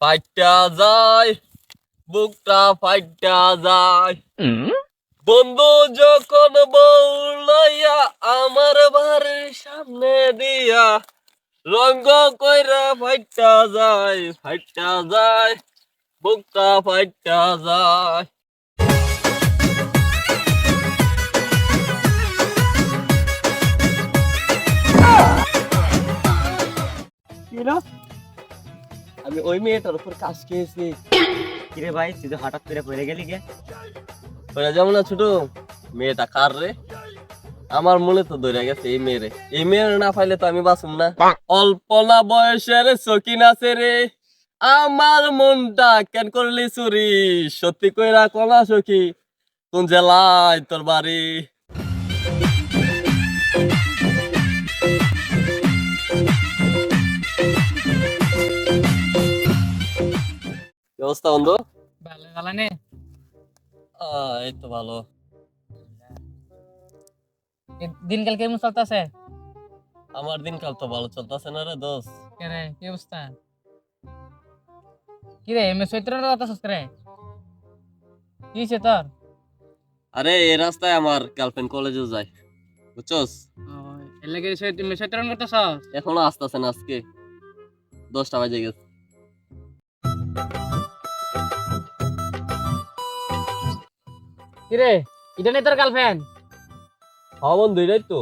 ফাইটা যায়, বুকটা ফাইটা যায়। বন্ধু যখন বউলাইয়া আমার বাড়ির সামনে দিয়া রঙ্গ কইরা ফাইটা যায়, ফাইটা যায়, বুকটা ফাইটা যায়। আমি ওই মেয়েটার উপর কাজ খেয়েছি। কিরে ভাই, তুই তো হঠাৎ করে পড়ে গেলি কে? ওরা যেমন না ছোট মেয়েটা কার রে, আমার মনে তো ধরে গেছে এই মেয়েরে। এই মেয়ের না পাইলে তো আমি বাঁচুম না। অল্প না বয়সের সকিন আছে রে, আমার মনটা কেন করলি চুরি। সত্যি কইরা কলা সখী, কোন জেলায় তোর বাড়ি? কি অবস্থা বন্ধু? ভালো ভালো নে। এই তো ভালো। দিনকাল কেমন চলতেছে? আমার দিনকাল তো ভালো চলতেছে না রে দোস্ত। কে রে, কি অবস্থা? কি রে, এমএ চৈত্রের কথা শুনছ রে? কি হইছে তোর? আরে এই রাস্তায় আমার গার্লফ্রেন্ড কলেজে যায়, বুঝছস? এর লাগে চৈত্রের করতেছ? এখনো আসতেছে না, আজকে 10টা বাজে গেছে। কি রে, এটা নেই তোর গার্লফ্রেন্ড? হ্যাঁ বন্ধু, এটাই তো।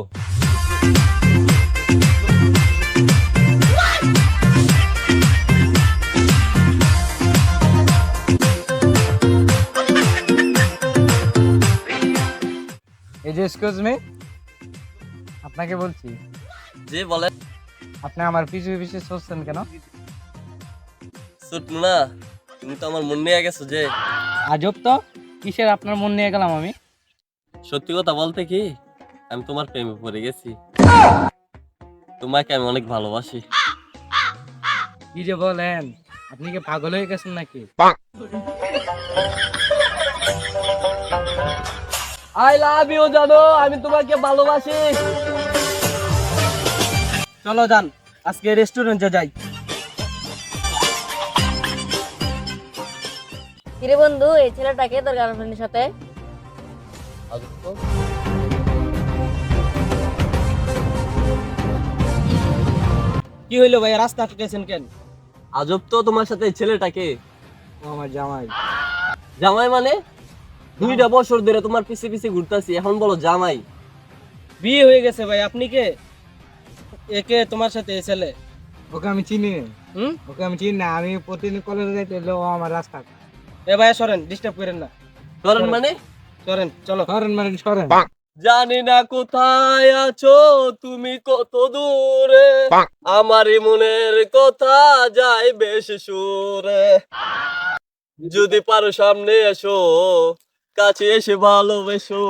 এই যে এক্সকিউজ মি, আপনাকে বলছি, যে বলে আপনি আমার পিছু পিছু চলছেন কেন? ছুটনু না, তুমি তো আমার মন নিয়ে গেছো যে। আজব তো, কিসের আপনার মন নিয়ে গেলাম আমি? সত্যি কথা বলতে কি, আমি তোমার প্রেমে পড়ে গেছি। তোমাকে আমি অনেক ভালোবাসি। কি যে বলেন, আপনি কি পাগল হয়ে গেছেন নাকি? আই লাভ ইউ, জানো আমি তোমাকে ভালোবাসি। চলো যান, আজকে রেস্টুরেন্টে যাই। কিরে বন্ধু, এই ছেলেটাকে তোর গার্লফ্রেন্ডের সাথে? আজব তো। কি হইলো ভাই, রাস্তা আটকেছেন কেন? আজব তো, তোমার সাথে এই ছেলেটাকে। ও আমার জামাই। জামাই মানে? 2টা বছর ধরে তোমার পিছে পিছে ঘুরতাছি, এখন বলো জামাই? বিয়ে হয়ে গেছে ভাই, আপনি কে? একে তোমার সাথে এ ছেলে? ওকে আমি চিনি, হুম? ওকে আমি চিনি না। আমি প্রতিদিন কলেজে যাইতে হলে ও আমার রাস্তা। এ ভাই সরেন, ডিস্টার্ব করেন না। করেন মানে? সরেন, চলো। সরেন মানে সরেন। জানি না কোথায় আছো তুমি, কত দূরে, আমারই মনের কথা যায় বেশ সুরে। যদি পারো সামনে এসো, কাছে এসে ভালোবেসো।